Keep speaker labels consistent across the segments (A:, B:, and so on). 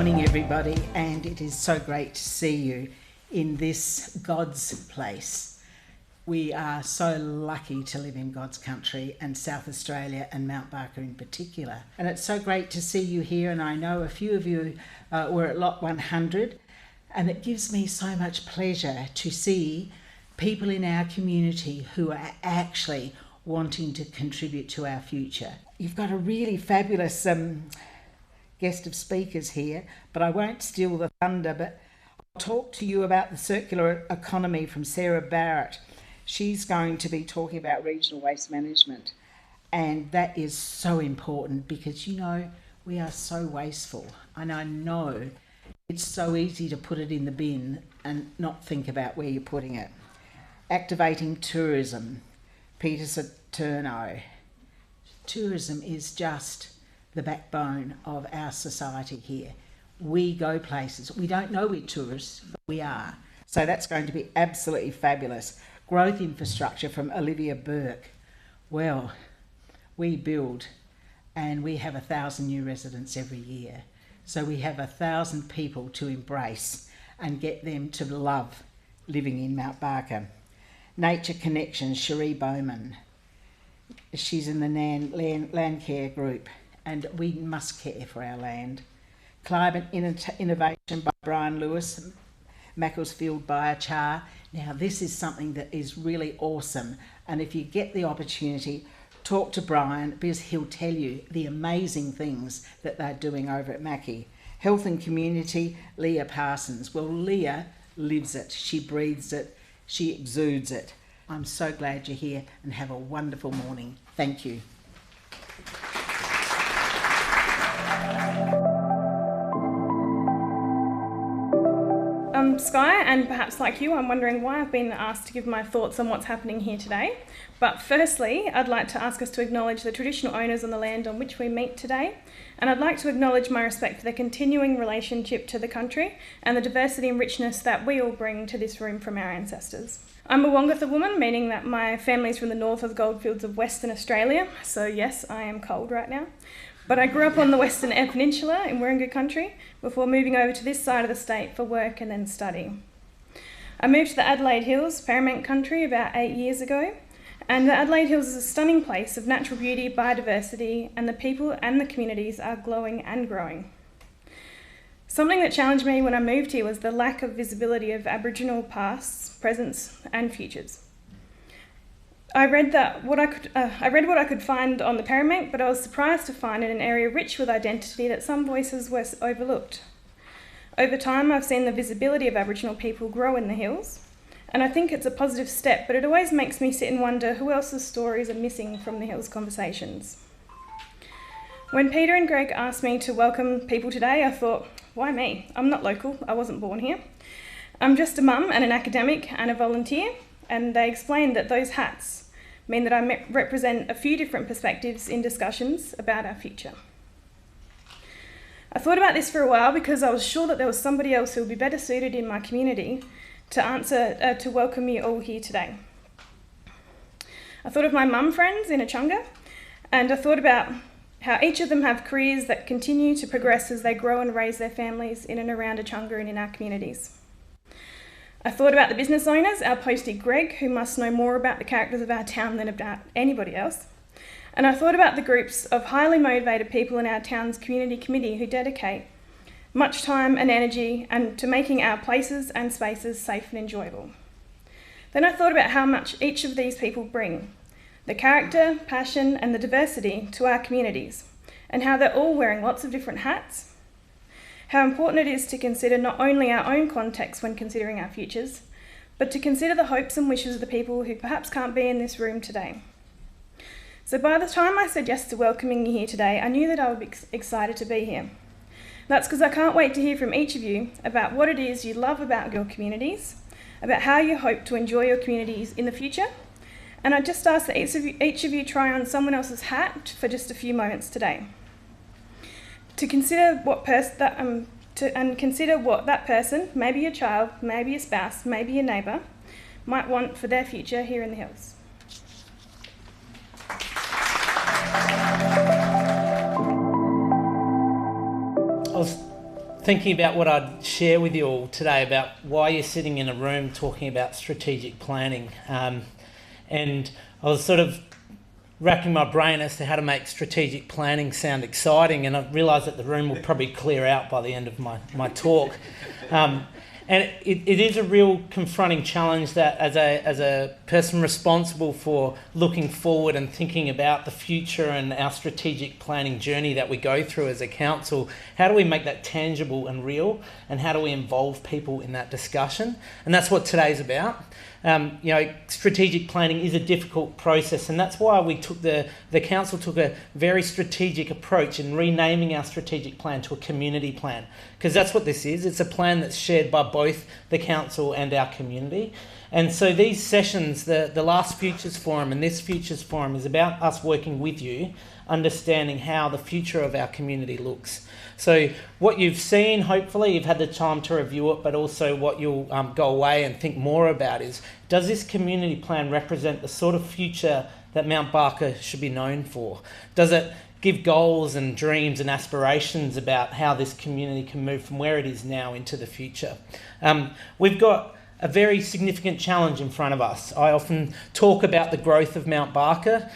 A: morning, everybody, and it is so great to see you in this God's place. We are so lucky to live in God's country, and South Australia and Mount Barker in particular. And it's so great to see you here, and I know a few of you were at Lot 100, and it gives me so much pleasure to see people in our community who are actually wanting to contribute to our future. You've got a really fabulous guest of speakers here, but I won't steal the thunder, but I'll talk to you about the circular economy from Sarah BARRATT. She's going to be talking about regional waste management, and that is so important because, you know, we are so wasteful, and I know it's so easy to put it in the bin and not think about where you're putting it. Activating tourism, Peter SATURNO. Tourism is just the backbone of our society here. We go places. We don't know we're tourists, but we are. So that's going to be absolutely fabulous. Growth infrastructure from OLIVIA BURKE. Well, we build and we have 1,000 new residents every year. So we have 1,000 people to embrace and get them to love living in Mount Barker. Nature Connections, SHEREE BOWMAN. She's in the land care group, and we must care for our land. Climate Innovation by Brian Lewis, Macclesfield Biochar. Now this is something that is really awesome, and if you get the opportunity, talk to Brian because he'll tell you the amazing things that they're doing over at Mackie. Health and Community, Leah Parsons. Well, Leah lives it, she breathes it, she exudes it. I'm so glad you're here, and have a wonderful morning. Thank you.
B: I'm SKYE, and perhaps like you, I'm wondering why I've been asked to give my thoughts on what's happening here today. But firstly, I'd like to ask us to acknowledge the traditional owners on the land on which we meet today, and I'd like to acknowledge my respect for their continuing relationship to the country and the diversity and richness that we all bring to this room from our ancestors. I'm a Wongatha woman, meaning that my family's from the north of the goldfields of Western Australia, so yes, I am cold right now. But I grew up on the Western Eyre Peninsula in Warringah country before moving over to this side of the state for work and then study. I moved to the Adelaide Hills, Peramangk country, about 8 years ago, and the Adelaide Hills is a stunning place of natural beauty, biodiversity, and the people and the communities are glowing and growing. Something that challenged me when I moved here was the lack of visibility of Aboriginal pasts, presents, and futures. I read what I could find on the Peramangk, but I was surprised to find in an area rich with identity that some voices were overlooked. Over time, I've seen the visibility of Aboriginal people grow in the hills, and I think it's a positive step, but it always makes me sit and wonder who else's stories are missing from the hills conversations. When Peter and Greg asked me to welcome people today, I thought, why me? I'm not local, I wasn't born here. I'm just a mum and an academic and a volunteer, and they explained that those hats mean that I represent a few different perspectives in discussions about our future. I thought about this for a while because I was sure that there was somebody else who would be better suited in my community to welcome you all here today. I thought of my mum friends in Echunga, and I thought about how each of them have careers that continue to progress as they grow and raise their families in and around Echunga and in our communities. I thought about the business owners, our postie Greg, who must know more about the characters of our town than about anybody else. And I thought about the groups of highly motivated people in our town's community committee who dedicate much time and energy to making our places and spaces safe and enjoyable. Then I thought about how much each of these people bring, the character, passion, and the diversity to our communities, and how they're all wearing lots of different hats. How important it is to consider not only our own context when considering our futures, but to consider the hopes and wishes of the people who perhaps can't be in this room today. So by the time I said yes to welcoming you here today, I knew that I would be excited to be here. That's because I can't wait to hear from each of you about what it is you love about your communities, about how you hope to enjoy your communities in the future, and I just ask that each of you try on someone else's hat for just a few moments today. To consider what that person, maybe your child, maybe your spouse, maybe your neighbour, might want for their future here in the hills.
C: thinking about what I'd share with you all today about why you're sitting in a room talking about strategic planning. And I was sort of racking my brain as to how to make strategic planning sound exciting, and I realised that the room will probably clear out by the end of my talk. And it is a real confronting challenge that as a person responsible for looking forward and thinking about the future and our strategic planning journey that we go through as a council, how do we make that tangible and real, and how do we involve people in that discussion? And that's what today's about. Strategic planning is a difficult process, and that's why we took the council took a very strategic approach in renaming our strategic plan to a community plan, because that's what this is. It's a plan that's shared by both the council and our community. And so these sessions, the last Futures Forum and this Futures Forum, is about us working with you, understanding how the future of our community looks. So what you've seen, hopefully you've had the time to review it, but also what you'll go away and think more about is, does this community plan represent the sort of future that Mount Barker should be known for? Does it give goals and dreams and aspirations about how this community can move from where it is now into the future? We've got a very significant challenge in front of us. I often talk about the growth of Mount Barker,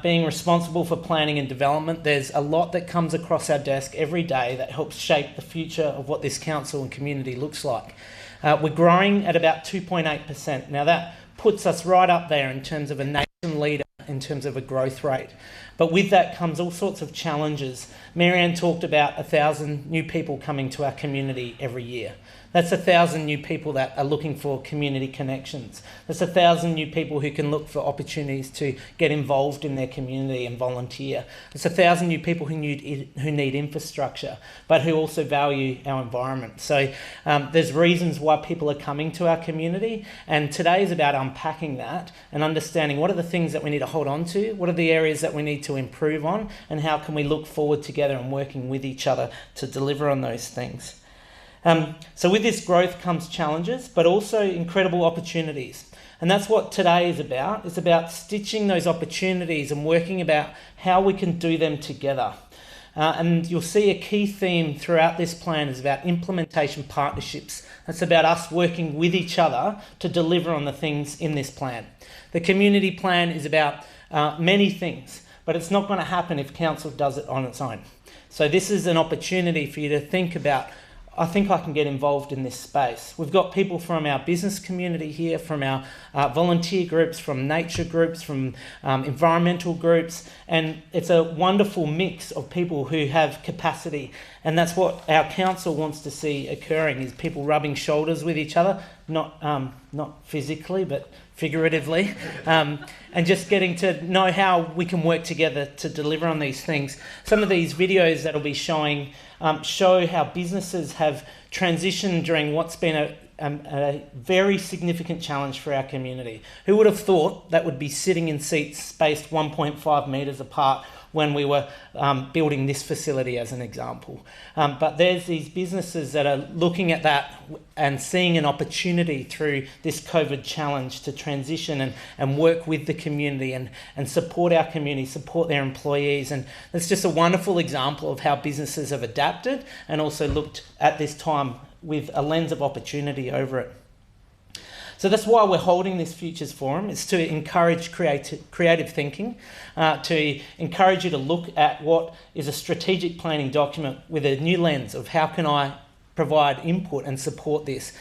C: being responsible for planning and development. There's a lot that comes across our desk every day that helps shape the future of what this council and community looks like. We're growing at about 2.8%. Now that puts us right up there in terms of a nation leader in terms of a growth rate. But with that comes all sorts of challenges. Marianne talked about 1,000 new people coming to our community every year. That's 1,000 new people that are looking for community connections. That's 1,000 new people who can look for opportunities to get involved in their community and volunteer. It's 1,000 new people who need infrastructure, but who also value our environment. So there's reasons why people are coming to our community, and today is about unpacking that and understanding what are the things that we need to hold on to, what are the areas that we need to improve on, and how can we look forward together and working with each other to deliver on those things. So with this growth comes challenges, but also incredible opportunities. And that's what today is about. It's about stitching those opportunities and working about how we can do them together. And you'll see a key theme throughout this plan is about implementation partnerships. That's about us working with each other to deliver on the things in this plan. The community plan is about many things, but it's not going to happen if council does it on its own. So this is an opportunity for you to think about, I think I can get involved in this space. We've got people from our business community here, from our volunteer groups, from nature groups, from environmental groups, and it's a wonderful mix of people who have capacity. And that's what our council wants to see occurring, is people rubbing shoulders with each other, not physically, but figuratively, and just getting to know how we can work together to deliver on these things. Some of these videos that will be showing show how businesses have transitioned during what's been a very significant challenge for our community. Who would have thought that would be sitting in seats spaced 1.5 metres apart when we were building this facility as an example. But there's these businesses that are looking at that and seeing an opportunity through this COVID challenge to transition and work with the community and support our community, support their employees. And it's just a wonderful example of how businesses have adapted and also looked at this time with a lens of opportunity over it. So that's why we're holding this Futures Forum. It's to encourage creative thinking, to encourage you to look at what is a strategic planning document with a new lens of how can I provide input and support this.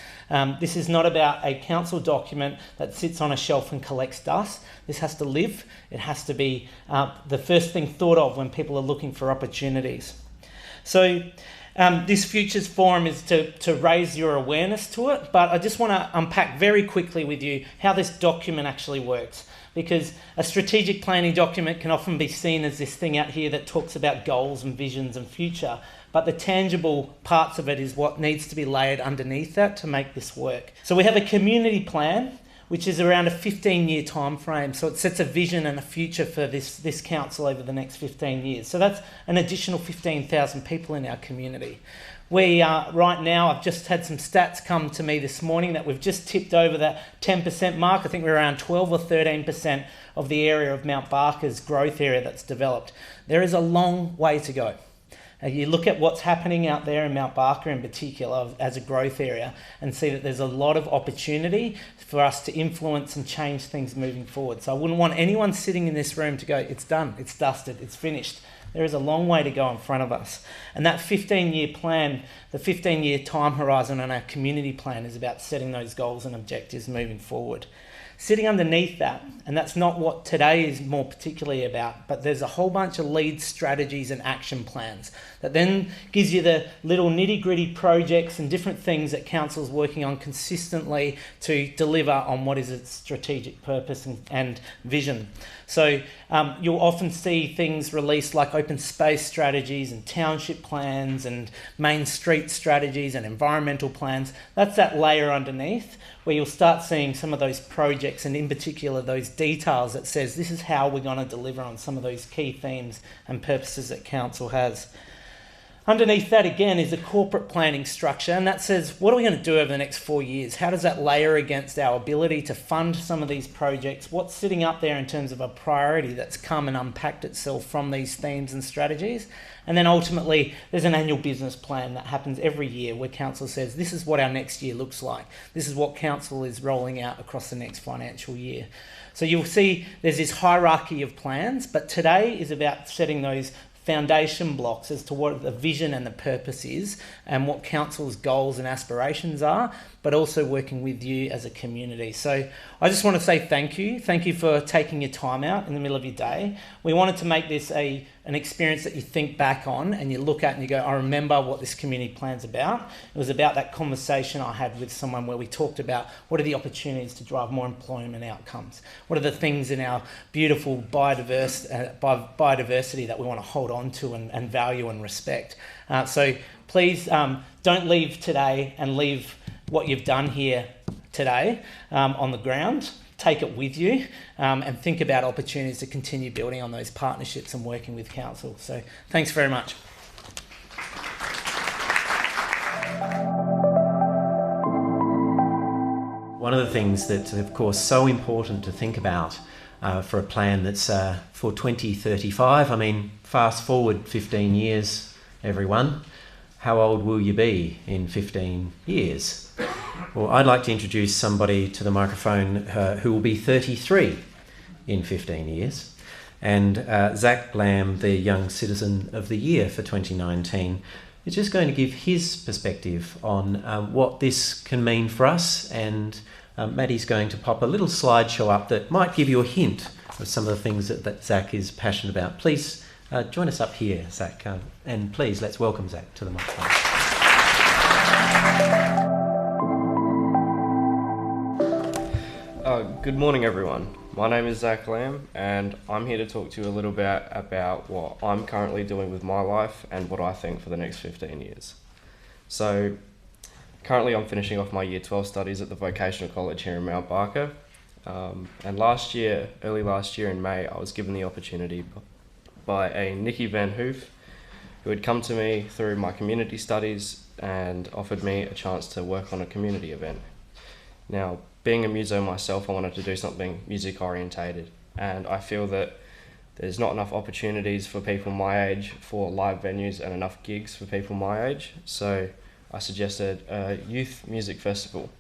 C: This is not about a council document that sits on a shelf and collects dust. This has to live. It has to be the first thing thought of when people are looking for opportunities. So this Futures Forum is to raise your awareness to it, but I just want to unpack very quickly with you how this document actually works, because a strategic planning document can often be seen as this thing out here that talks about goals and visions and future, but the tangible parts of it is what needs to be layered underneath that to make this work. So we have a community plan, which is around a 15-year time frame. So it sets a vision and a future for this council over the next 15 years. So that's an additional 15,000 people in our community. We are right now, I've just had some stats come to me this morning that we've just tipped over that 10% mark. I think we're around 12 or 13% of the area of Mount Barker's growth area that's developed. There is a long way to go. You look at what's happening out there in Mount Barker in particular as a growth area and see that there's a lot of opportunity for us to influence and change things moving forward. So I wouldn't want anyone sitting in this room to go, it's done, it's dusted, it's finished. There is a long way to go in front of us. And that 15-year plan, the 15-year time horizon on our community plan is about setting those goals and objectives moving forward. Sitting underneath that, and that's not what today is more particularly about, but there's a whole bunch of lead strategies and action plans that then gives you the little nitty-gritty projects and different things that council's working on consistently to deliver on what is its strategic purpose and vision. So you'll often see things released like open space strategies and township plans and main street strategies and environmental plans. That's that layer underneath where you'll start seeing some of those projects and in particular those details that says this is how we're going to deliver on some of those key themes and purposes that council has. Underneath that again is a corporate planning structure, and that says what are we going to do over the next 4 years? How does that layer against our ability to fund some of these projects? What's sitting up there in terms of a priority that's come and unpacked itself from these themes and strategies? And then ultimately there's an annual business plan that happens every year where council says this is what our next year looks like. This is what council is rolling out across the next financial year. So you'll see there's this hierarchy of plans, but today is about setting those foundation blocks as to what the vision and the purpose is and what council's goals and aspirations are, but also working with you as a community. So I just want to say thank you. Thank you for taking your time out in the middle of your day. We wanted to make this an experience that you think back on and you look at and you go, I remember what this community plan's about. It was about that conversation I had with someone where we talked about what are the opportunities to drive more employment outcomes? What are the things in our beautiful biodiversity that we want to hold on to and value and respect? So please don't leave today and leave what you've done here today on the ground. Take it with you and think about opportunities to continue building on those partnerships and working with council. So thanks very much.
D: One of the things that's of course so important to think about for a plan that's for 2035, I mean fast forward 15 years everyone, how old will you be in 15 years? Well, I'd like to introduce somebody to the microphone who will be 33 in 15 years. And ZAC LAMBE, the Young Citizen of the Year for 2019, is just going to give his perspective on what this can mean for us. And Maddie's going to pop a little slideshow up that might give you a hint of some of the things that ZAC is passionate about. Please join us up here, ZAC, and please let's welcome ZAC to the microphone.
E: Good morning everyone. My name is ZAC LAMBE and I'm here to talk to you a little bit about what I'm currently doing with my life and what I think for the next 15 years. So currently I'm finishing off my Year 12 studies at the Vocational College here in Mount Barker. And early last year in May, I was given the opportunity by a Nikki Van Hoof who had come to me through my community studies and offered me a chance to work on a community event. Now, being a muso myself, I wanted to do something music orientated, and I feel that there's not enough opportunities for people my age for live venues and enough gigs for people my age, so I suggested a youth music festival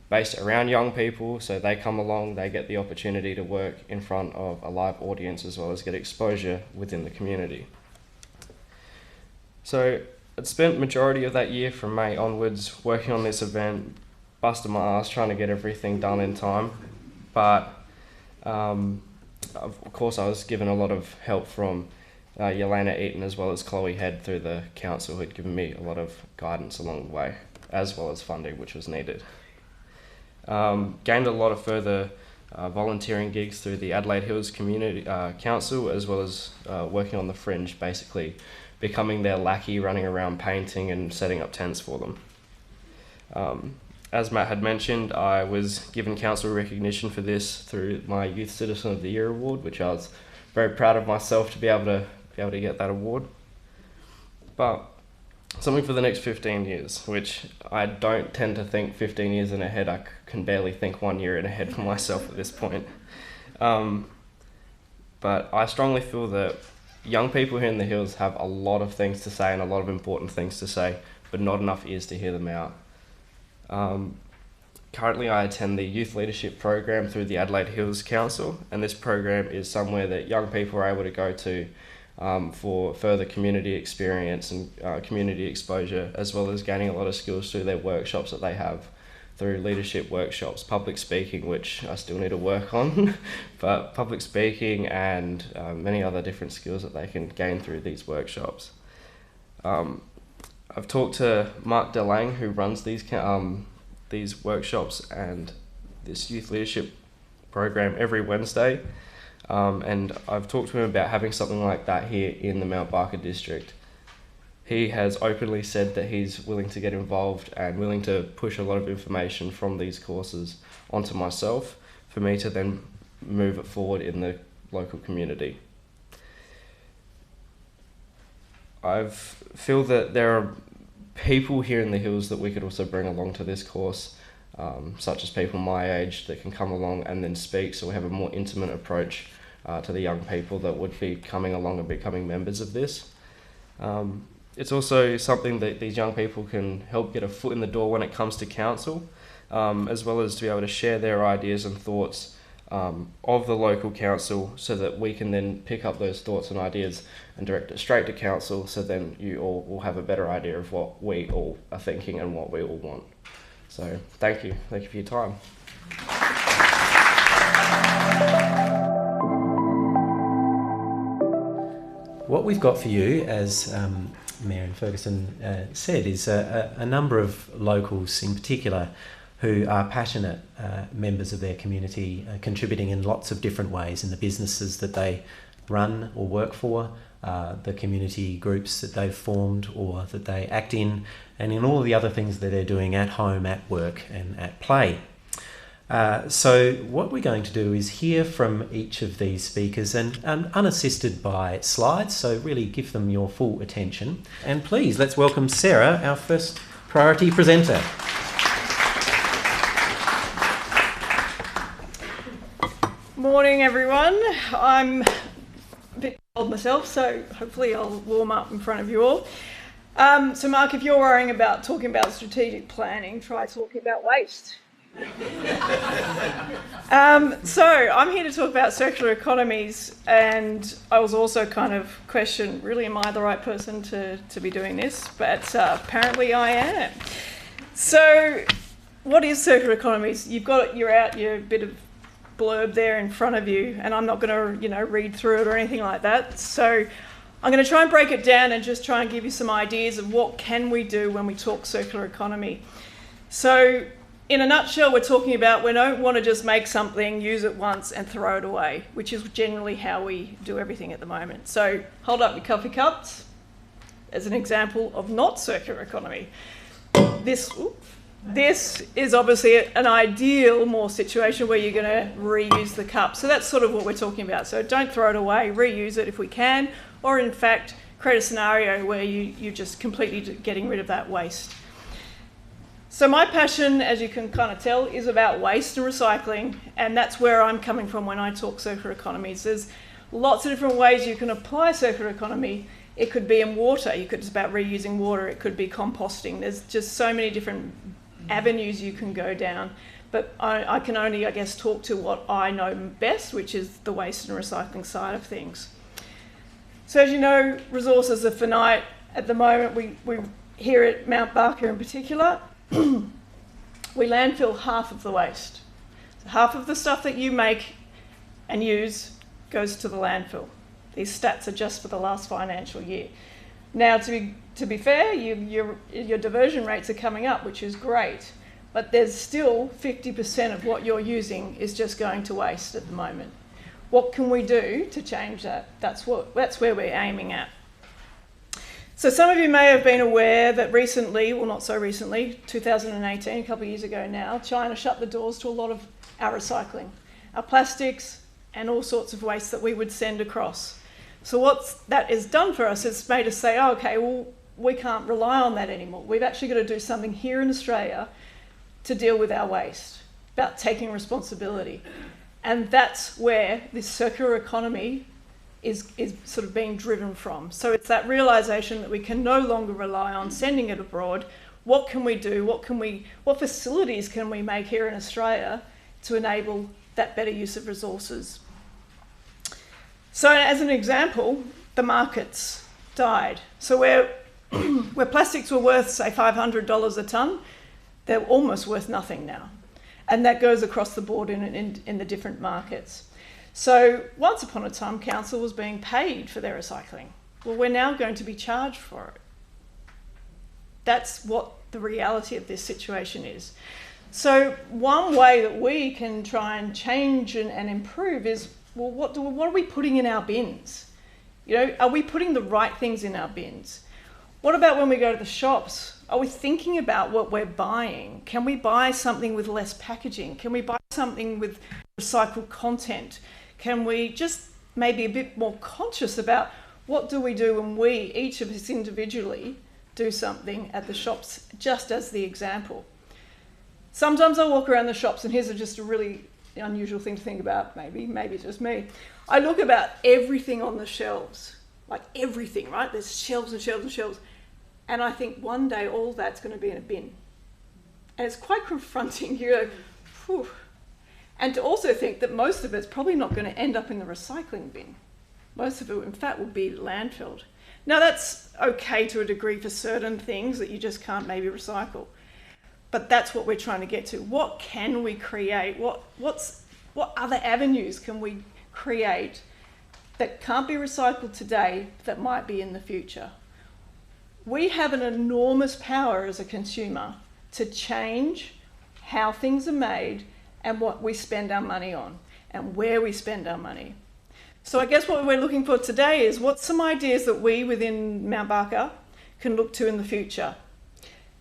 E: based around young people, so they come along, they get the opportunity to work in front of a live audience as well as get exposure within the community. So I spent majority of that year from May onwards working on this event, busted my ass trying to get everything done in time, but of course I was given a lot of help from Yelena Eaton as well as Chloe Head through the council, who had given me a lot of guidance along the way, as well as funding which was needed. Gained a lot of further volunteering gigs through the Adelaide Hills Community Council, as well as working on the fringe, basically becoming their lackey, running around painting and setting up tents for them. As Matt had mentioned, I was given council recognition for this through my Youth Citizen of the Year award, which I was very proud of myself to be able to get that award. But something for the next 15 years, which I don't tend to think 15 years in ahead. I can barely think 1 year in ahead for myself at this point. But I strongly feel that young people here in the hills have a lot of things to say and a lot of important things to say, but not enough ears to hear them out. Currently I attend the Youth Leadership Program through the Adelaide Hills Council, and this program is somewhere that young people are able to go to for further community experience and community exposure, as well as gaining a lot of skills through their workshops that they have, through leadership workshops, public speaking, which I still need to work on, but public speaking and many other different skills that they can gain through these workshops. I've talked to Mark DeLang, who runs these workshops and this youth leadership program every Wednesday, and I've talked to him about having something like that here in the Mount Barker district. He has openly said that he's willing to get involved and willing to push a lot of information from these courses onto myself for me to then move it forward in the local community. I feel that there are people here in the hills that we could also bring along to this course, such as people my age that can come along and then speak, so we have a more intimate approach to the young people that would be coming along and becoming members of this. It's also something that these young people can help get a foot in the door when it comes to council, as well as to be able to share their ideas and thoughts of the local council, so that we can then pick up those thoughts and ideas and direct it straight to council, so then you all will have a better idea of what we all are thinking and what we all want. So thank you for your time.
D: What we've got for you, as Mayor in Ferguson said, is a number of locals in particular who are passionate members of their community, contributing in lots of different ways in the businesses that they run or work for, the community groups that they've formed or that they act in, and in all the other things that they're doing at home, at work and at play. So what we're going to do is hear from each of these speakers, and unassisted by slides, so really give them your full attention. And please, let's welcome Sarah, our first priority presenter.
F: Morning everyone. I'm a bit cold myself, so hopefully I'll warm up in front of you all. So Mark, if you're worrying about talking about strategic planning, try talking about waste. So I'm here to talk about circular economies, and I was also kind of questioned, really am I the right person to be doing this? But apparently I am. So what is circular economies? You've got your bit of blurb there in front of you, and I'm not going to read through it or anything like that. So I'm going to try and break it down and just try and give you some ideas of what can we do when we talk circular economy. So in a nutshell, we're talking about we don't want to just make something, use it once and throw it away, which is generally how we do everything at the moment. So hold up your coffee cups as an example of not circular economy. This is obviously an ideal more situation where you're going to reuse the cup. So that's sort of what we're talking about. So don't throw it away, reuse it if we can, or in fact, create a scenario where you're just completely getting rid of that waste. So my passion, as you can kind of tell, is about waste and recycling, and that's where I'm coming from when I talk circular economies. There's lots of different ways you can apply circular economy. It could be in water, it's about reusing water, it could be composting. There's just so many different avenues you can go down, but I can only, I guess, talk to what I know best, which is the waste and recycling side of things. So as you know, resources are finite. At the moment, we here at Mount Barker in particular, we landfill half of the waste. So half of the stuff that you make and use goes to the landfill. These stats are just for the last financial year. Now, to be fair, your diversion rates are coming up, which is great, but there's still 50% of what you're using is just going to waste at the moment. What can we do to change that? That's where we're aiming at. So some of you may have been aware that recently, well not so recently, 2018, a couple of years ago now, China shut the doors to a lot of our recycling, our plastics and all sorts of waste that we would send across. So what that has done for us is made us say, oh, okay, well, we can't rely on that anymore. We've actually got to do something here in Australia to deal with our waste, about taking responsibility. And that's where this circular economy is sort of being driven from. So it's that realisation that we can no longer rely on sending it abroad. What can we do? What facilities can we make here in Australia to enable that better use of resources? So as an example, the markets died. So where plastics were worth, say, $500 a tonne, they're almost worth nothing now. And that goes across the board in the different markets. So once upon a time, council was being paid for their recycling. Well, we're now going to be charged for it. That's what the reality of this situation is. So one way that we can try and change and improve is, well, what are we putting in our bins? You know, are we putting the right things in our bins? What about when we go to the shops? Are we thinking about what we're buying? Can we buy something with less packaging? Can we buy something with recycled content? Can we just maybe a bit more conscious about what do we do when we, each of us individually, do something at the shops, just as the example? Sometimes I walk around the shops, and here's just a really unusual thing to think about, maybe it's just me. I look about everything on the shelves, like everything, right? There's shelves and shelves and shelves. And I think one day all that's going to be in a bin. And it's quite confronting. You go, phew. And to also think that most of it's probably not going to end up in the recycling bin. Most of it, in fact, will be landfilled. Now, that's okay to a degree for certain things that you just can't maybe recycle. But that's what we're trying to get to. What can we create? What other avenues can we create that can't be recycled today that might be in the future? We have an enormous power as a consumer to change how things are made and what we spend our money on and where we spend our money. So I guess what we're looking for today is what's some ideas that we within Mount Barker can look to in the future.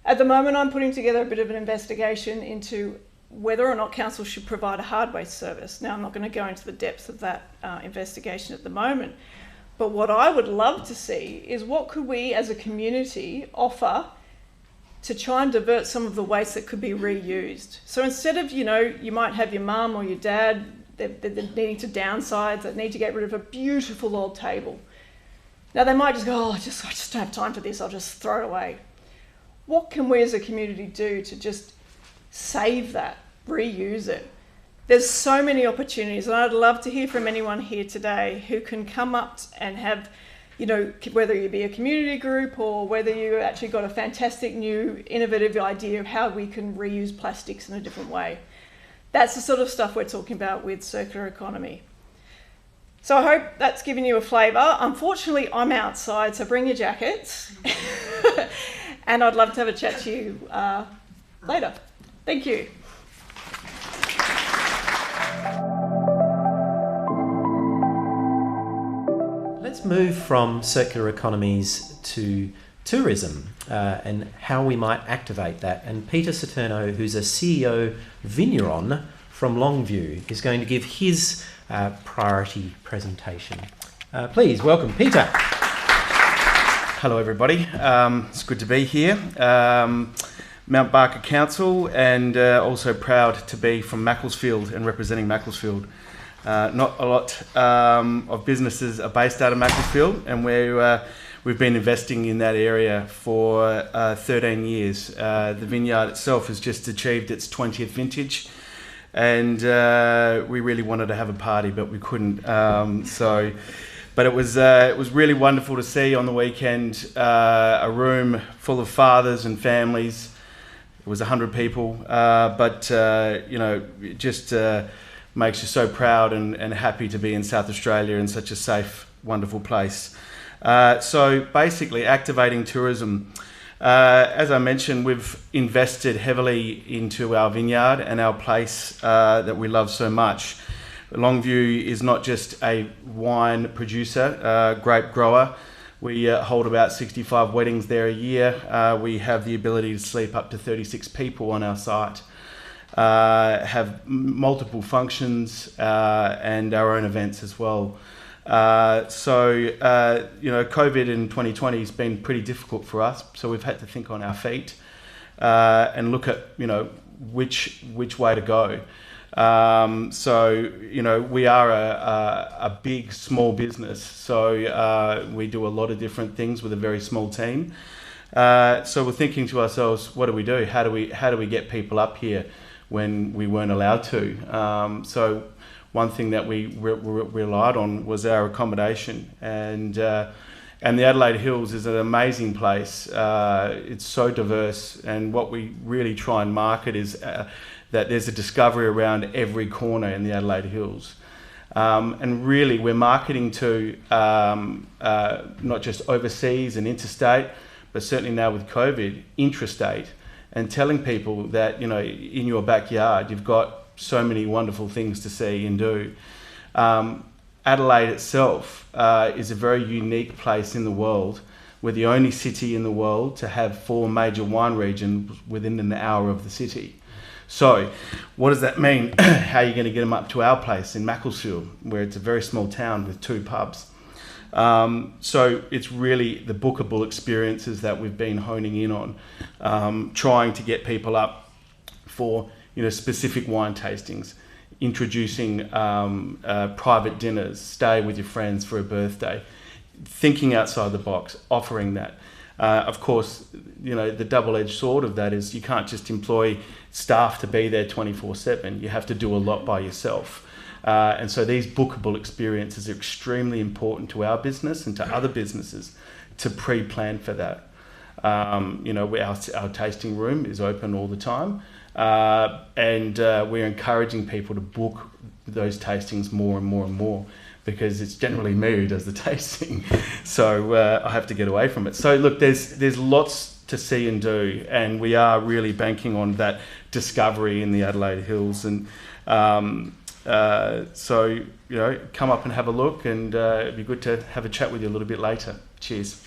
F: At the moment, I'm putting together a bit of an investigation into whether or not council should provide a hard waste service. Now, I'm not going to go into the depths of that investigation at the moment, but what I would love to see is what could we as a community offer to try and divert some of the waste that could be reused. So instead of, you might have your mum or your dad, they're needing to downsize, that need to get rid of a beautiful old table. Now they might just go, I just don't have time for this, I'll just throw it away. What can we as a community do to just save that, reuse it? There's so many opportunities, and I'd love to hear from anyone here today who can come up and have, whether you be a community group or whether you actually got a fantastic new innovative idea of how we can reuse plastics in a different way. That's the sort of stuff we're talking about with circular economy. So I hope that's given you a flavour. Unfortunately, I'm outside, so bring your jackets. And I'd love to have a chat to you later. Thank you.
D: Let's move from circular economies to tourism and how we might activate that. And Peter SATURNO, who's a CEO Vigneron from Longview, is going to give his priority presentation. Please welcome Peter.
G: Hello everybody, it's good to be here. Mount Barker Council, and also proud to be from Macclesfield and representing Macclesfield. Not a lot of businesses are based out of Macclesfield, and we've been investing in that area for 13 years. The vineyard itself has just achieved its 20th vintage, and we really wanted to have a party, but we couldn't. But it was really wonderful to see on the weekend a room full of fathers and families. It was 100 people, but it just makes you so proud and happy to be in South Australia in such a safe, wonderful place. So basically, activating tourism. As I mentioned, we've invested heavily into our vineyard and our place that we love so much. Longview is not just a wine producer, grape grower. We hold about 65 weddings there a year. We have the ability to sleep up to 36 people on our site, have multiple functions and our own events as well. COVID in 2020 has been pretty difficult for us, so we've had to think on our feet and look at which way to go. So, you know, we are a big, small business. So we do a lot of different things with a very small team. So we're thinking to ourselves, what do we do? How do we get people up here when we weren't allowed to? So one thing that we relied on was our accommodation, and the Adelaide Hills is an amazing place. It's so diverse, and what we really try and market is that there's a discovery around every corner in the Adelaide Hills. And really we're marketing to not just overseas and interstate, but certainly now with COVID, intrastate, and telling people that, you know, in your backyard you've got so many wonderful things to see and do. Adelaide itself is a very unique place in the world. We're the only city in the world to have 4 major wine regions within an hour of the city. So what does that mean? How are you going to get them up to our place in Macclesfield, where it's a very small town with 2 pubs? So it's really the bookable experiences that we've been honing in on, trying to get people up for, you know, specific wine tastings, introducing private dinners, stay with your friends for a birthday, thinking outside the box, offering that. Of course, you know, the double-edged sword of that is you can't just employ staff to be there 24/7. You have to do a lot by yourself. And so these bookable experiences are extremely important to our business and to other businesses to pre-plan for that. You know, our tasting room is open all the time, and we're encouraging people to book those tastings more and more and more, because it's generally me who does the tasting, so I have to get away from it. So look, there's lots to see and do, and we are really banking on that discovery in the Adelaide Hills. And so, you know, come up and have a look, and it'd be good to have a chat with you a little bit later. Cheers.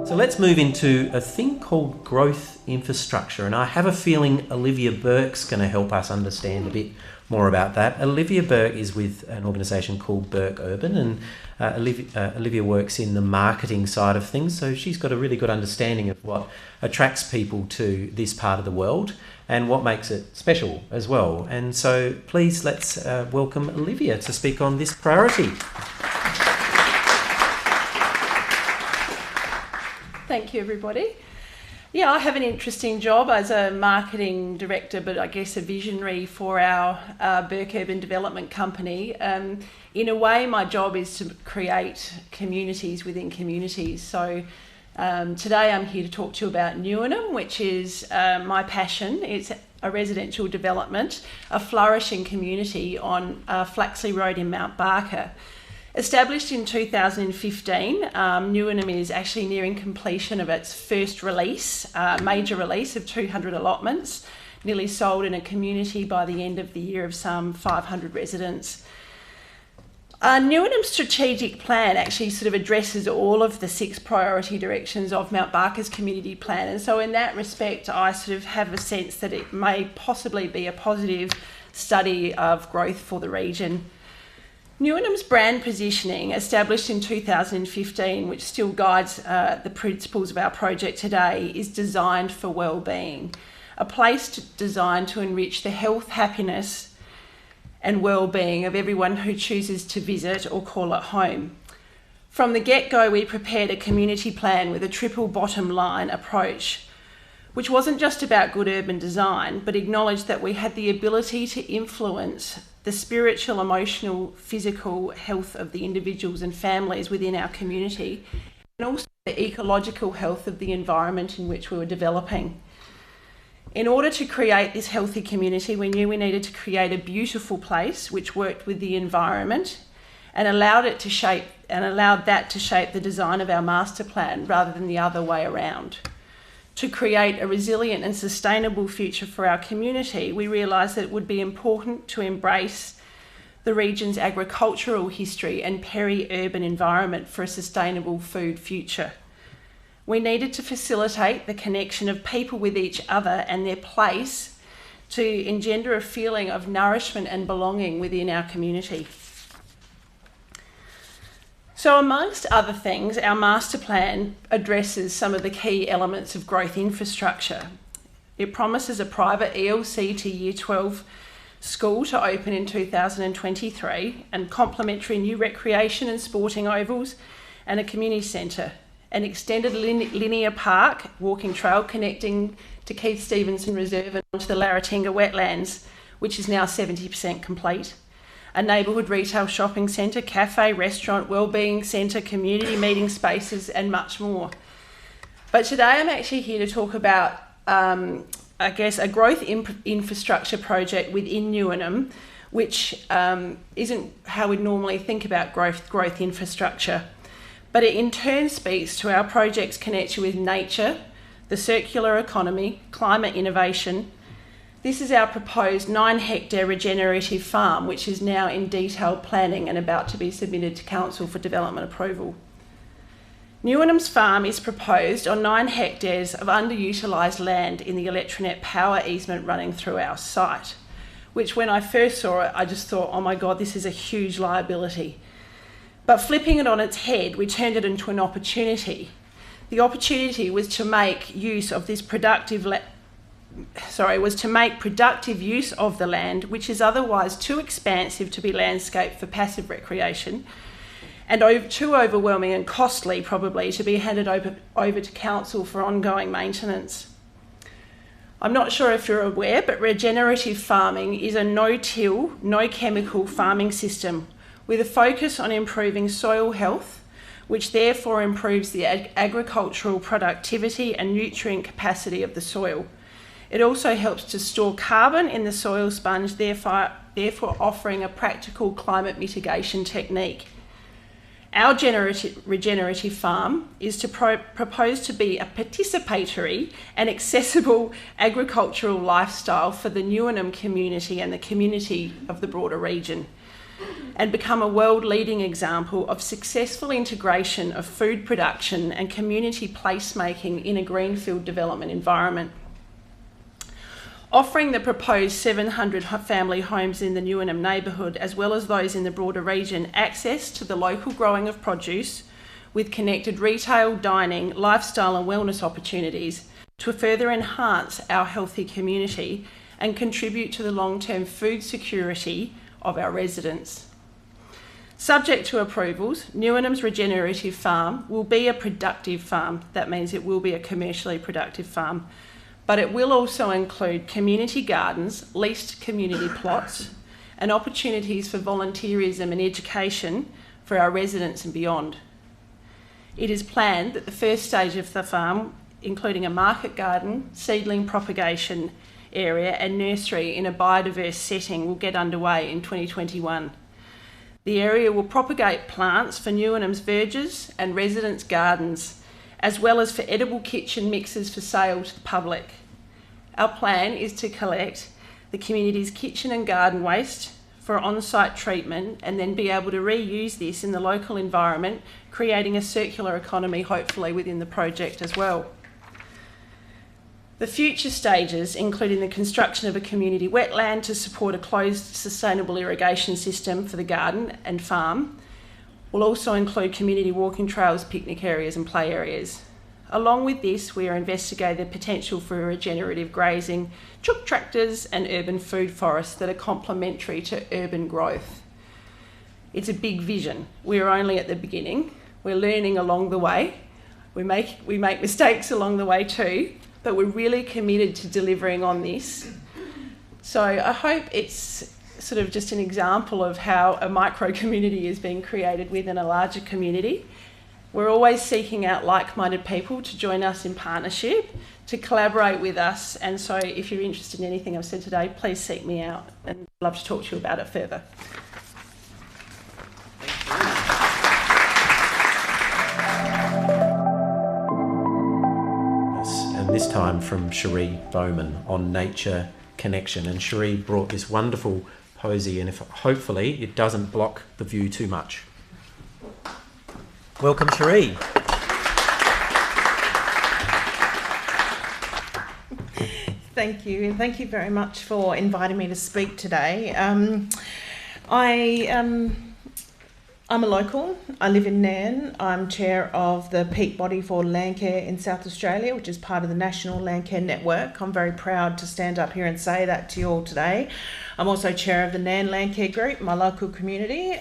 D: So let's move into a thing called growth infrastructure, and I have a feeling Olivia Burke's going to help us understand a bit more about that. Olivia Burke is with an organisation called BURKE Urban, and Olivia works in the marketing side of things, so she's got a really good understanding of what attracts people to this part of the world and what makes it special as well. And so please let's welcome Olivia to speak on this priority.
F: Thank you, everybody. Yeah, I have an interesting job as a marketing director, but I guess a visionary for our BURKE Urban Development Company. In a way, my job is to create communities within communities. So today I'm here to talk to you about Newnham, which is my passion. It's a residential development, a flourishing community on Flaxley Road in Mount Barker. Established in 2015, Newnham is actually nearing completion of its first release, major release of 200 allotments, nearly sold in a community by the end of the year of some 500 residents. Newnham's strategic plan actually sort of addresses all of the 6 priority directions of Mount Barker's community plan, and so in that respect I sort of have a sense that it may possibly be a positive study of growth for the region. Newnham's brand positioning, established in 2015, which still guides the principles of our project today, is designed for well-being, a place designed to enrich the health, happiness and well-being of everyone who chooses to visit or call it home. From the get-go, we prepared a community plan with a triple bottom line approach, which wasn't just about good urban design, but acknowledged that we had the ability to influence the spiritual, emotional, physical health of the individuals and families within our community, and also the ecological health of the environment in which we were developing. In order to create this healthy community, we knew we needed to create a beautiful place which worked with the environment and allowed that to shape the design of our master plan rather than the other way around. To create a resilient and sustainable future for our community, we realised that it would be important to embrace the region's agricultural history and peri-urban environment for a sustainable food future. We needed to facilitate the connection of people with each other and their place to engender a feeling of nourishment and belonging within our community. So amongst other things, our master plan addresses some of the key elements of growth infrastructure. It promises a private ELC to Year 12 school to open in 2023 and complementary new recreation and sporting ovals and a community centre, an extended linear park walking trail connecting to Keith Stevenson Reserve and onto the Larratinga wetlands, which is now 70% complete, a neighbourhood retail shopping centre, cafe, restaurant, wellbeing centre, community meeting spaces and much more. But today I'm actually here to talk about a growth infrastructure project within Newnham, which isn't how we normally think about growth infrastructure, but it in turn speaks to our project's connection with nature, the circular economy, climate innovation. This is our proposed 9-hectare regenerative farm, which is now in detailed planning and about to be submitted to Council for development approval. Newnham's farm is proposed on 9 hectares of underutilised land in the Electronet power easement running through our site, which when I first saw it, I just thought, oh my God, this is a huge liability. But flipping it on its head, we turned it into an opportunity. The opportunity was to make use of this productive use of the land, which is otherwise too expansive to be landscaped for passive recreation, and too overwhelming and costly probably to be handed over to council for ongoing maintenance. I'm not sure if you're aware, but regenerative farming is a no-till, no-chemical farming system with a focus on improving soil health, which therefore improves the agricultural productivity and nutrient capacity of the soil. It also helps to store carbon in the soil sponge, therefore offering a practical climate mitigation technique. Our regenerative farm is to propose to be a participatory and accessible agricultural lifestyle for the Newnham community and the community of the broader region, and become a world-leading example of successful integration of food production and community placemaking in a greenfield development environment. Offering the proposed 700 family homes in the Newnham neighbourhood, as well as those in the broader region, access to the local growing of produce with connected retail, dining, lifestyle and wellness opportunities to further enhance our healthy community and contribute to the long-term food security of our residents. Subject to approvals, Newnham's regenerative farm will be a productive farm. That means it will be a commercially productive farm. But it will also include community gardens, leased community plots, and opportunities for volunteerism and education for our residents and beyond. It is planned that the first stage of the farm, including a market garden, seedling propagation area and nursery in a biodiverse setting, will get underway in 2021. The area will propagate plants for Newnham's vergers and residents' gardens, as well as for edible kitchen mixes for sale to the public. Our plan is to collect the community's kitchen and garden waste for on-site treatment and then be able to reuse this in the local environment, creating a circular economy hopefully within the project as well. The future stages, including the construction of a community wetland to support a closed sustainable irrigation system for the garden and farm, will also include community walking trails, picnic areas and play areas. Along with this, we are investigating the potential for regenerative grazing, chook tractors and urban food forests that are complementary to urban growth. It's a big vision. We're only at the beginning. We're learning along the way. We make mistakes along the way too, but we're really committed to delivering on this. So I hope it's sort of just an example of how a micro community is being created within a larger community. We're always seeking out like-minded people to join us in partnership, to collaborate with us, and so if you're interested in anything I've said today, please seek me out and I'd love to talk to you about it further.
D: And this time from Sheree Bowman on nature connection, and Sheree brought this wonderful posy, and hopefully it doesn't block the view too much. Welcome, Sheree.
H: Thank you, and thank you very much for inviting me to speak today. I'm I'm a local. I live in Nairn. I'm chair of the peak body for Landcare in South Australia, which is part of the National Landcare Network. I'm very proud to stand up here and say that to you all today. I'm also chair of the Nairn Landcare Group, my local community.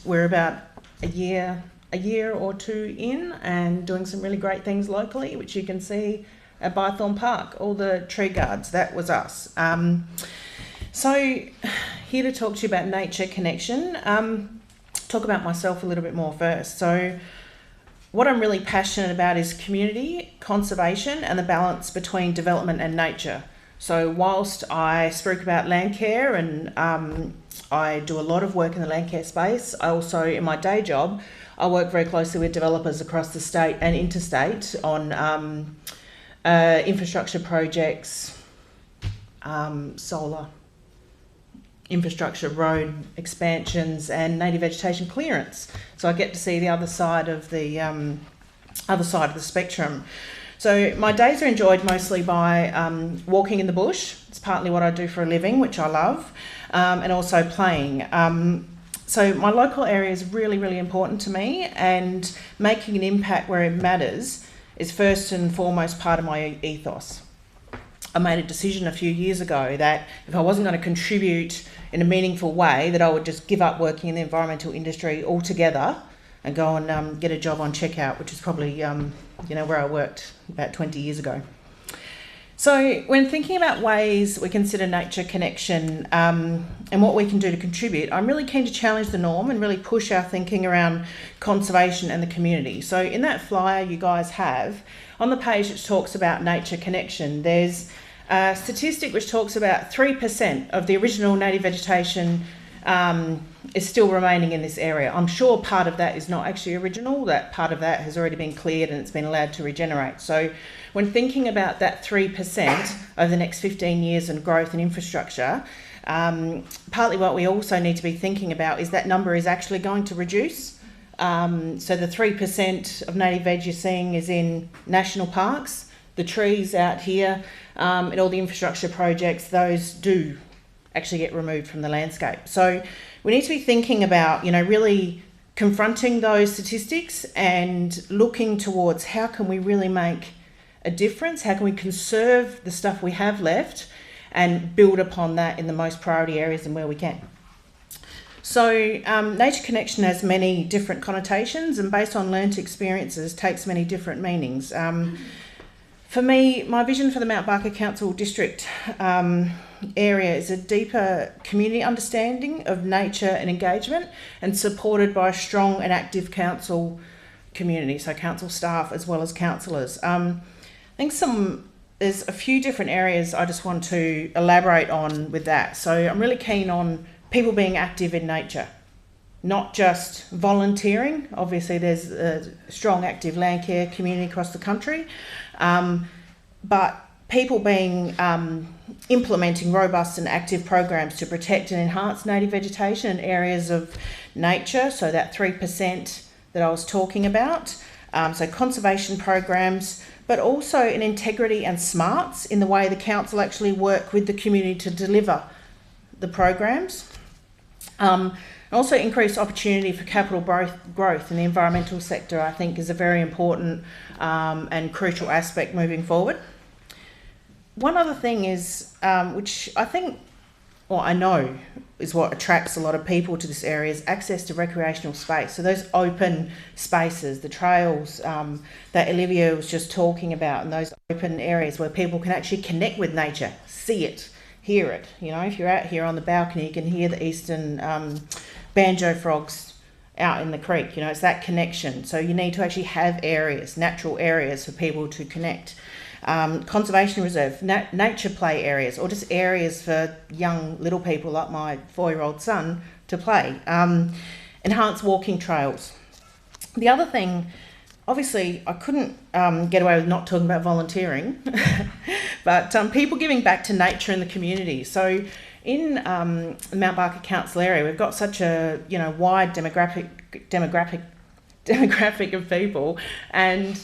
H: We're about a year or two in and doing some really great things locally, which you can see at Bythorn Park. All the tree guards, that was us. So here to talk to you about nature connection. Talk about myself a little bit more first. So what I'm really passionate about is community, conservation, and the balance between development and nature. So whilst I speak about landcare and I do a lot of work in the landcare space, I also, in my day job, I work very closely with developers across the state and interstate on infrastructure projects, solar infrastructure, road expansions, and native vegetation clearance. So I get to see the other side of the spectrum. So my days are enjoyed mostly by walking in the bush. It's partly what I do for a living, which I love, and also playing. So my local area is really, really important to me, and making an impact where it matters is first and foremost part of my ethos. I made a decision a few years ago that if I wasn't going to contribute in a meaningful way, that I would just give up working in the environmental industry altogether and go and get a job on checkout, which is probably where I worked about 20 years ago. So when thinking about ways we consider nature connection and what we can do to contribute, I'm really keen to challenge the norm and really push our thinking around conservation and the community. So in that flyer you guys have, on the page which talks about nature connection, there's a statistic which talks about 3% of the original native vegetation is still remaining in this area. I'm sure part of that is not actually original, that part of that has already been cleared and it's been allowed to regenerate. So when thinking about that 3% over the next 15 years and growth and infrastructure, partly what we also need to be thinking about is that number is actually going to reduce. So the 3% of native veg you're seeing is in national parks. The trees out here and all the infrastructure projects, those do actually get removed from the landscape. So we need to be thinking about, really confronting those statistics and looking towards how can we really make a difference, how can we conserve the stuff we have left and build upon that in the most priority areas and where we can. So nature connection has many different connotations and based on learnt experiences takes many different meanings. For me, my vision for the Mount Barker Council District area is a deeper community understanding of nature and engagement and supported by a strong and active council community, so council staff as well as councillors. I think there's a few different areas I just want to elaborate on with that. So I'm really keen on people being active in nature, not just volunteering. Obviously there's a strong active landcare community across the country, but people being implementing robust and active programs to protect and enhance native vegetation in areas of nature, so that 3% that I was talking about. So conservation programs, but also in integrity and smarts in the way the council actually work with the community to deliver the programs. Also increased opportunity for capital growth in the environmental sector, I think, is a very important and crucial aspect moving forward. One other thing is, which I think, or I know, is what attracts a lot of people to this area, is access to recreational space. So those open spaces, the trails that Olivia was just talking about, and those open areas where people can actually connect with nature, see it, hear it. If you're out here on the balcony, you can hear the eastern banjo frogs out in the creek. It's that connection. So you need to actually have areas, natural areas for people to connect. Conservation reserve, nature play areas, or just areas for young little people like my 4-year-old son to play. Enhanced walking trails. The other thing, obviously I couldn't get away with not talking about volunteering, but people giving back to nature and the community. So in the Mount Barker Council area, we've got such a wide demographic of people, and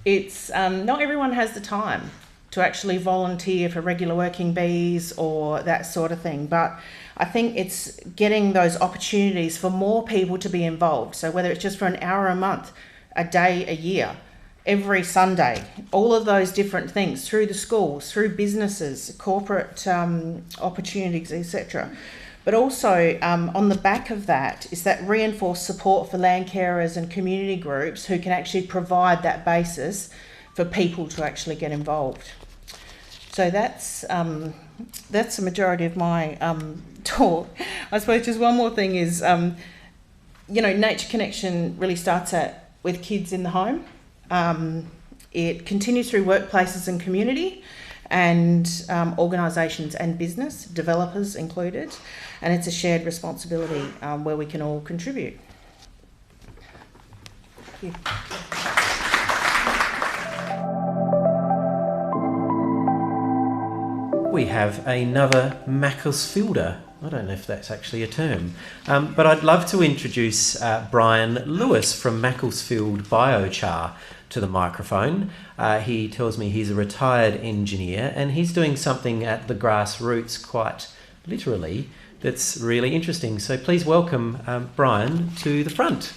H: it's not everyone has the time to actually volunteer for regular working bees or that sort of thing. But I think it's getting those opportunities for more people to be involved. So whether it's just for an hour a month, a day, a year, every Sunday, all of those different things through the schools, through businesses, corporate opportunities, etc. But also on the back of that is that reinforced support for land carers and community groups who can actually provide that basis for people to actually get involved. So that's the majority of my talk. I suppose just one more thing is, Nature Connection really starts with kids in the home. It continues through workplaces and community and organisations and business, developers included, and it's a shared responsibility where we can all contribute. Thank you.
D: We have another Macclesfielder. I don't know if that's actually a term, but I'd love to introduce Brian Lewis from Macclesfield Biochar to the microphone. He tells me he's a retired engineer and he's doing something at the grassroots, quite literally, that's really interesting. So please welcome Brian to the front.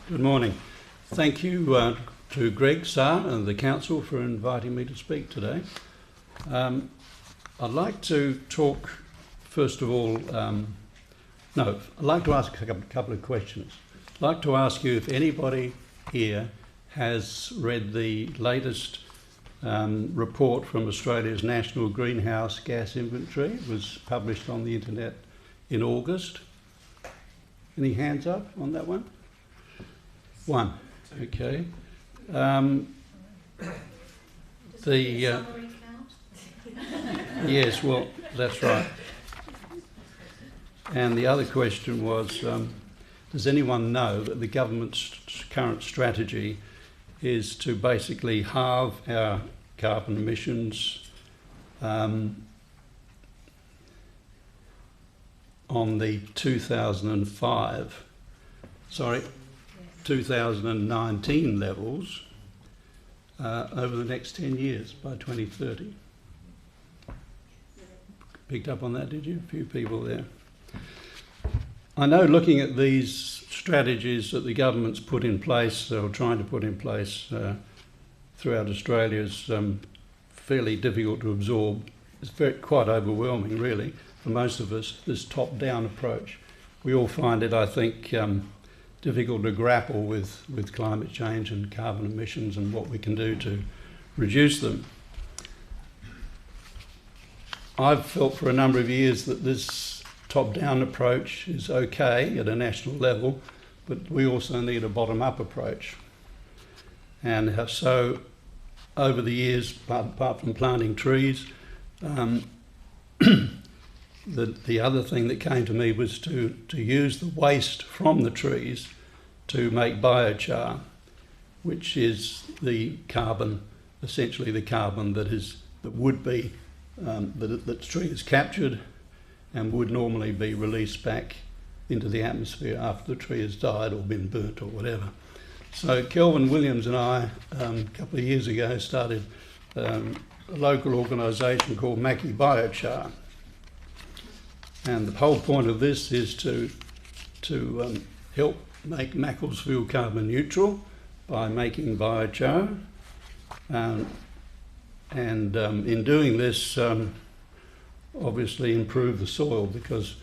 I: Good morning. Thank you to Greg, SARA and the Council for inviting me to speak today. I'd like to talk, first of all, I'd like to ask a couple of questions. I'd like to ask you if anybody here has read the latest report from Australia's National Greenhouse Gas Inventory. It was published on the internet in August. Any hands up on that one? One. Okay. Yes, well, that's right. And the other question was, does anyone know that the government's current strategy is to basically halve our carbon emissions on the 2019 levels over the next 10 years by 2030. Picked up on that, did you? A few people there. I know, looking at these strategies that the government's put in place or trying to put in place throughout Australia is fairly difficult to absorb. It's quite overwhelming, really, for most of us, this top-down approach. We all find it, I think, difficult to grapple with climate change and carbon emissions and what we can do to reduce them. I've felt for a number of years that this top-down approach is okay at a national level, but we also need a bottom-up approach. And so over the years, apart from planting trees, the other thing that came to me was to use the waste from the trees to make biochar, which is the carbon, essentially the carbon that would be that the tree is captured and would normally be released back into the atmosphere after the tree has died or been burnt or whatever. So Kelvin Williams and I, a couple of years ago, started a local organisation called Mackie Biochar. And the whole point of this is to help make Macclesfield carbon neutral by making biochar. And in doing this, obviously improve the soil, because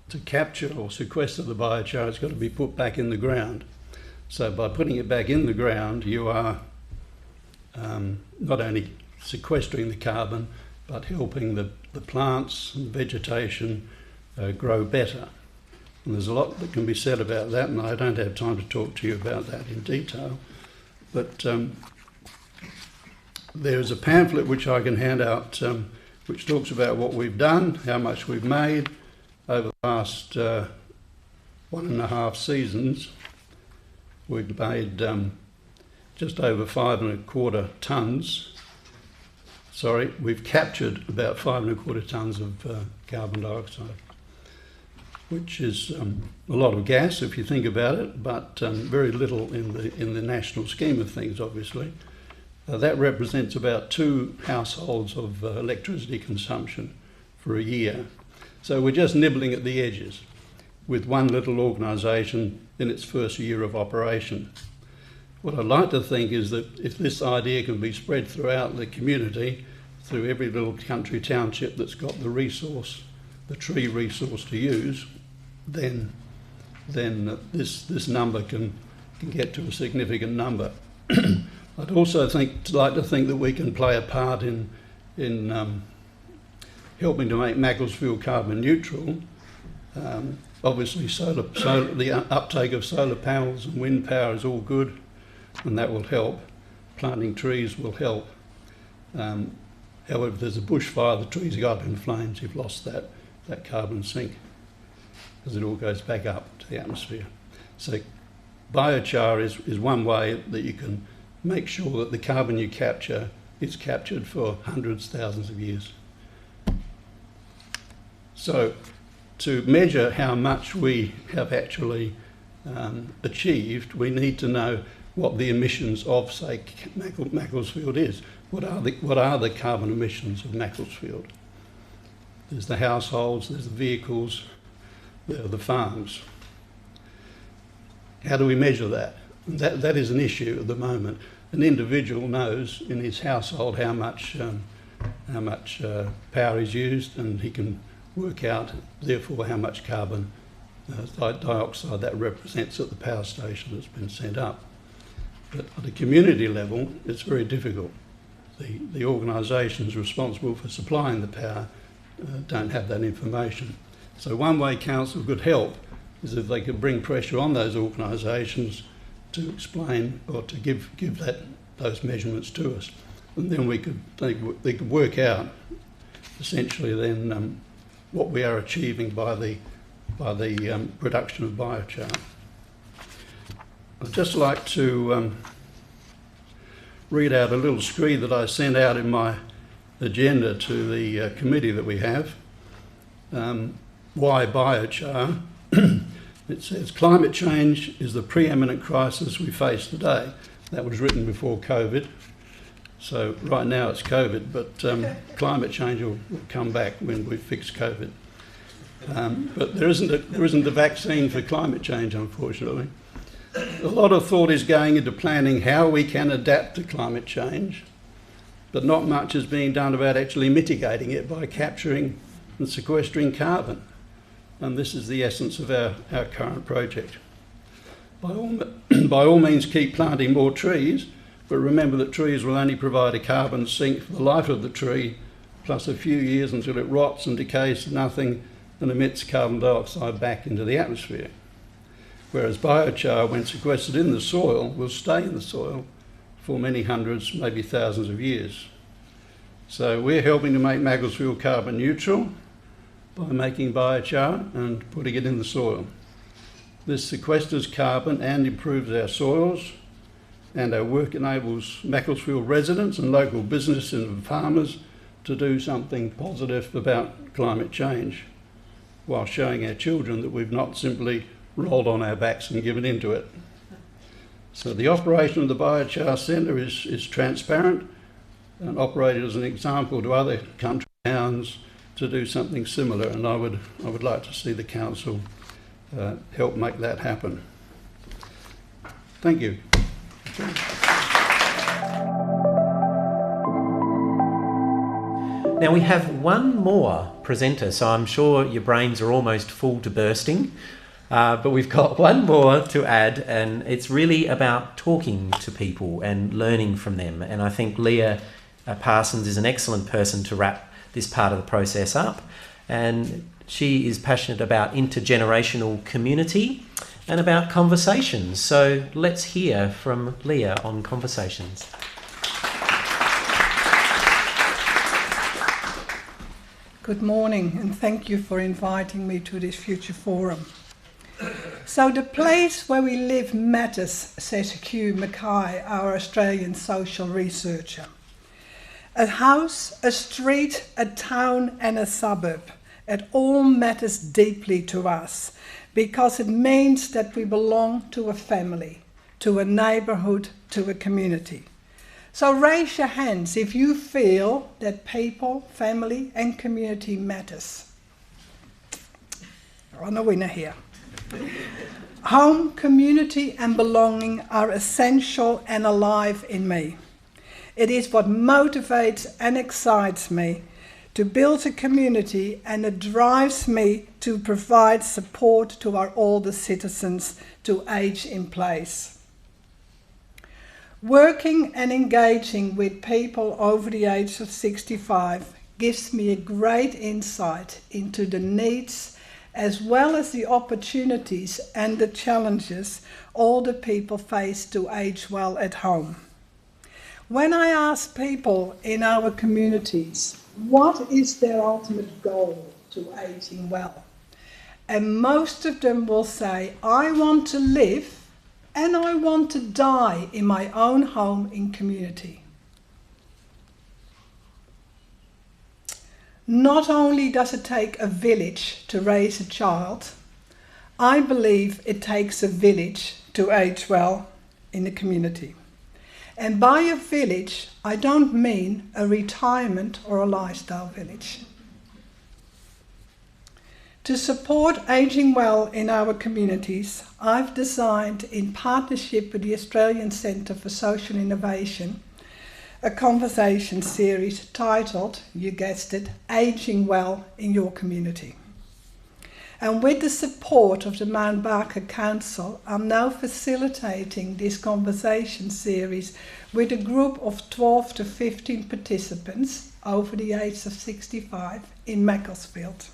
I: to capture or sequester the biochar, it's got to be put back in the ground. So by putting it back in the ground, you are not only sequestering the carbon, but helping the plants and vegetation grow better. And there's a lot that can be said about that, and I don't have time to talk to you about that in detail. But there's a pamphlet which I can hand out which talks about what we've done, how much we've made over the past 1.5 seasons. We've made just over 5.25 tonnes. We've captured about 5.25 tonnes of carbon dioxide. which is a lot of gas if you think about it, but very little in the national scheme of things, obviously. That represents about 2 households of electricity consumption for a year. So we're just nibbling at the edges with one little organisation in its first year of operation. What I'd like to think is that if this idea can be spread throughout the community, through every little country township that's got the resource, the tree resource to use, then this number can get to a significant number. I'd also like to think that we can play a part in helping to make Macclesfield carbon neutral. Obviously, the uptake of solar panels and wind power is all good, and that will help. Planting trees will help. However, if there's a bushfire, the trees go up in flames. You've lost that carbon sink, because it all goes back up to the atmosphere. So biochar is one way that you can make sure that the carbon you capture is captured for hundreds, thousands of years. So to measure how much we have actually achieved, we need to know what the emissions of, say, Macclesfield is. What are the carbon emissions of Macclesfield? There's the households, there's the vehicles, there are the farms. How do we measure that? That is an issue at the moment. An individual knows in his household how much power is used, and he can work out, therefore, how much carbon dioxide that represents at the power station that's been sent up. But at a community level, it's very difficult. The organisations responsible for supplying the power don't have that information. So one way council could help is if they could bring pressure on those organisations to explain or to give those measurements to us, and then they could work out essentially then what we are achieving by the production of biochar. I'd just like to read out a little scree that I sent out in my agenda to the committee that we have. Why biochar? It says, climate change is the preeminent crisis we face today. That was written before COVID. So right now it's COVID, but climate change will come back when we fix COVID. But there isn't a vaccine for climate change, unfortunately. A lot of thought is going into planning how we can adapt to climate change, but not much is being done about actually mitigating it by capturing and sequestering carbon. And this is the essence of our current project. By all means, keep planting more trees, but remember that trees will only provide a carbon sink for the life of the tree, plus a few years until it rots and decays to nothing and emits carbon dioxide back into the atmosphere. Whereas biochar, when sequestered in the soil, will stay in the soil for many hundreds, maybe thousands of years. So we're helping to make Macclesfield carbon neutral by making biochar and putting it in the soil. This sequesters carbon and improves our soils, and our work enables Macclesfield residents and local business and farmers to do something positive about climate change, while showing our children that we've not simply rolled on our backs and given into it. So the operation of the Biochar Centre is transparent and operated as an example to other country towns to do something similar, and I would like to see the council help make that happen. Thank you.
D: Now we have one more presenter, so I'm sure your brains are almost full to bursting, but we've got one more to add, and it's really about talking to people and learning from them. And I think Leah Parsons is an excellent person to wrap this part of the process up, and she is passionate about intergenerational community and about conversations. So let's hear from Leah on conversations.
J: Good morning, and thank you for inviting me to this future forum. So the place where we live matters, says Hugh Mackay, our Australian social researcher. A house, a street, a town and a suburb. It all matters deeply to us because it means that we belong to a family, to a neighbourhood, to a community. So raise your hands if you feel that people, family and community matters. I'm a winner here. Home, community and belonging are essential and alive in me. It is what motivates and excites me to build a community, and it drives me to provide support to our older citizens to age in place. Working and engaging with people over the age of 65 gives me a great insight into the needs as well as the opportunities and the challenges older people face to age well at home. When I ask people in our communities what is their ultimate goal to aging well, and most of them will say, I want to live and I want to die in my own home in community. Not only does it take a village to raise a child, I believe it takes a village to age well in the community. And by a village, I don't mean a retirement or a lifestyle village. To support ageing well in our communities, I've designed, in partnership with the Australian Centre for Social Innovation, a conversation series titled, you guessed it, Ageing Well in Your Community. And with the support of the Mount Barker Council, I'm now facilitating this conversation series with a group of 12 to 15 participants over the age of 65 in Macclesfield.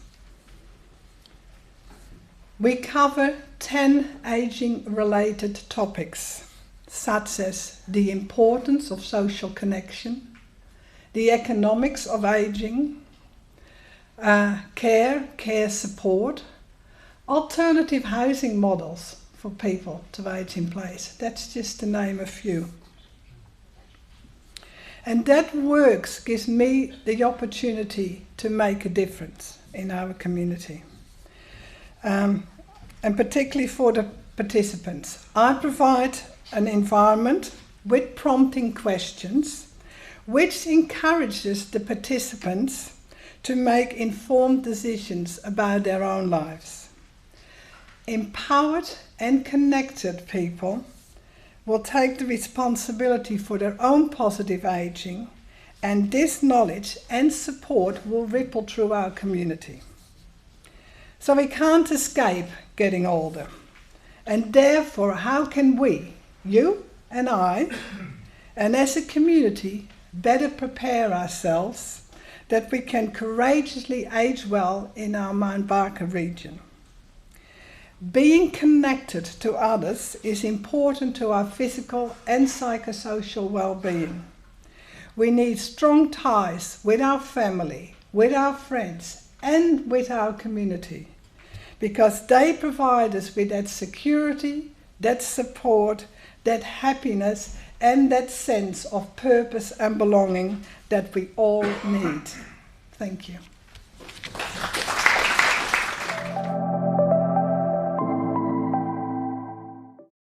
J: We cover 10 ageing-related topics, such as the importance of social connection, the economics of ageing, care support, alternative housing models for people to age in place. That's just to name a few. And that work gives me the opportunity to make a difference in our community. And particularly for the participants. I provide an environment with prompting questions which encourages the participants to make informed decisions about their own lives. Empowered and connected people will take the responsibility for their own positive aging, and this knowledge and support will ripple through our community. So we can't escape getting older, and therefore how can we, you and I, and as a community, better prepare ourselves that we can courageously age well in our Mount Barker region. Being connected to others is important to our physical and psychosocial well-being. We need strong ties with our family, with our friends, and with our community, because they provide us with that security, that support, that happiness, and that sense of purpose and belonging that we all need. Thank you.